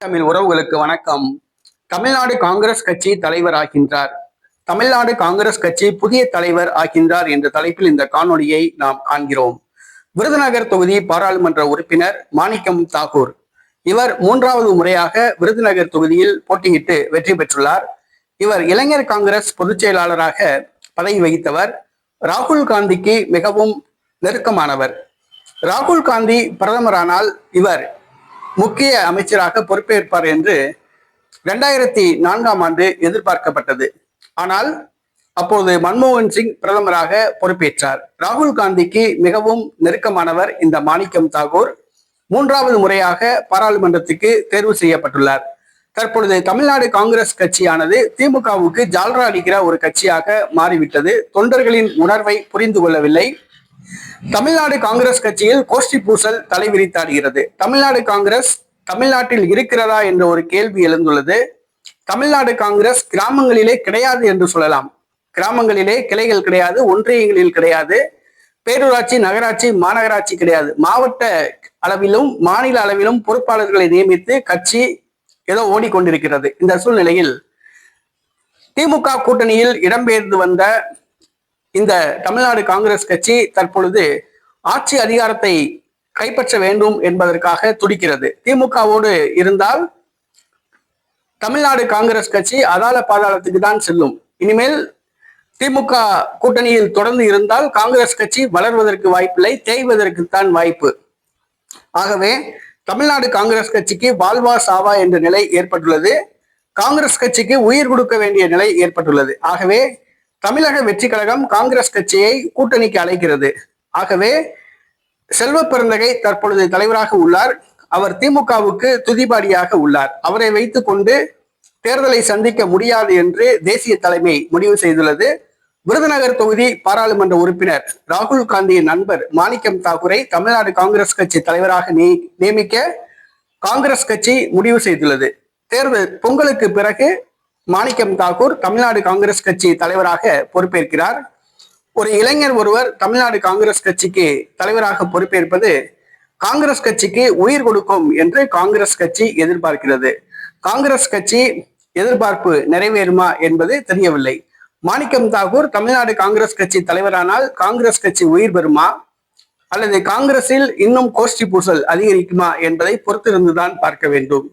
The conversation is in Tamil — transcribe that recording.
தமிழ் உறவுகளுக்கு வணக்கம். தமிழ்நாடு காங்கிரஸ் கட்சி தலைவர் ஆகின்றார். தமிழ்நாடு காங்கிரஸ் கட்சி புதிய தலைவர் ஆகின்றார் என்ற தலைப்பில் இந்த காணொளியை நாம் காண்கிறோம். விருதுநகர் தொகுதி பாராளுமன்ற உறுப்பினர் மாணிக்கம் தாகூர். இவர் 3வது முறையாக விருதுநகர் தொகுதியில் போட்டியிட்டு வெற்றி பெற்றுள்ளார். இவர் இளைஞர் காங்கிரஸ் பொதுச் செயலாளராக பதவி வகித்தவர். ராகுல் காந்திக்கு மிகவும் நெருக்கமானவர். ராகுல் காந்தி பிரதமரானால் இவர் முக்கிய அமைச்சராக பொறுப்பேற்பார் என்று 2004ஆம் ஆண்டு எதிர்பார்க்கப்பட்டது. ஆனால் அப்போது மன்மோகன் சிங் பிரதமராக பொறுப்பேற்றார். ராகுல் காந்திக்கு மிகவும் நெருக்கமானவர் இந்த மாணிக்கம் தாகூர். 3வது முறையாக பாராளுமன்றத்துக்கு தேர்வு செய்யப்பட்டுள்ளார். தற்பொழுது தமிழ்நாடு காங்கிரஸ் கட்சியானது திமுகவுக்கு ஜால்ரா அடிக்கிற ஒரு கட்சியாக மாறிவிட்டது. தொண்டர்களின் உணர்வை புரிந்து கொள்ளவில்லை. தமிழ்நாடு காங்கிரஸ் கட்சியில் கோஷ்டி பூசல் தலைவிரித்தாடுகிறது. தமிழ்நாடு காங்கிரஸ் தமிழ்நாட்டில் இருக்கிறதா என்ற ஒரு கேள்வி எழுந்துள்ளது. தமிழ்நாடு காங்கிரஸ் கிராமங்களிலே கிடையாது என்று சொல்லலாம். கிராமங்களிலே கிளைகள் கிடையாது, ஒன்றியங்களில் கிடையாது, பேரூராட்சி, நகராட்சி, மாநகராட்சி கிடையாது. மாவட்ட அளவிலும் மாநில அளவிலும் பொறுப்பாளர்களை நியமித்து கட்சி ஏதோ ஓடிக்கொண்டிருக்கிறது. இந்த சூழ்நிலையில் திமுக கூட்டணியில் இடம்பெயர்ந்து வந்த இந்த தமிழ்நாடு காங்கிரஸ் கட்சி தற்பொழுது ஆட்சி அதிகாரத்தை கைப்பற்ற வேண்டும் என்பதற்காக துடிக்கிறது. திமுகவோடு இருந்தால் தமிழ்நாடு காங்கிரஸ் கட்சி அதால பாதாளத்துக்கு தான் செல்லும். இனிமேல் திமுக கூட்டணியில் தொடர்ந்து இருந்தால் காங்கிரஸ் கட்சி வளர்வதற்கு வாய்ப்பில்லை, தேய்வதற்குத்தான் வாய்ப்பு. ஆகவே தமிழ்நாடு காங்கிரஸ் கட்சிக்கு வாழ்வா சாவா என்ற நிலை ஏற்பட்டுள்ளது. காங்கிரஸ் கட்சிக்கு உயிர் கொடுக்க வேண்டிய நிலை ஏற்பட்டுள்ளது. ஆகவே தமிழக வெற்றி கழகம் காங்கிரஸ் கட்சியை கூட்டணிக்கு அழைக்கிறது. ஆகவே செல்வ பெருந்தகை தற்பொழுது தலைவராக உள்ளார். அவர் திமுகவுக்கு துதிபாடியாக உள்ளார். அவரை வைத்துக் கொண்டு தேர்தலை சந்திக்க முடியாது என்று தேசிய தலைமை முடிவு செய்துள்ளது. விருதுநகர் தொகுதி பாராளுமன்ற உறுப்பினர் ராகுல் காந்தியின் நண்பர் மாணிக்கம் தாகூரை தமிழ்நாடு காங்கிரஸ் கட்சி தலைவராக நியமிக்க காங்கிரஸ் கட்சி முடிவு செய்துள்ளது. தேர்தல் பொங்கலுக்கு பிறகு மாணிக்கம் தாகூர் தமிழ்நாடு காங்கிரஸ் கட்சி தலைவராக பொறுப்பேற்கிறார். ஒரு இளைஞர் ஒருவர் தமிழ்நாடு காங்கிரஸ் கட்சிக்கு தலைவராக பொறுப்பேற்பது காங்கிரஸ் கட்சிக்கு உயிர் கொடுக்கும் என்று காங்கிரஸ் கட்சி எதிர்பார்க்கிறது. காங்கிரஸ் கட்சி எதிர்பார்ப்பு நிறைவேறுமா என்பது தெரியவில்லை. மாணிக்கம் தாகூர் தமிழ்நாடு காங்கிரஸ் கட்சி தலைவரானால் காங்கிரஸ் கட்சி உயிர் பெறுமா அல்லது காங்கிரஸில் இன்னும் கோஷ்டி பூசல் அதிகரிக்குமா என்பதை பொறுத்திருந்துதான் பார்க்க வேண்டும்.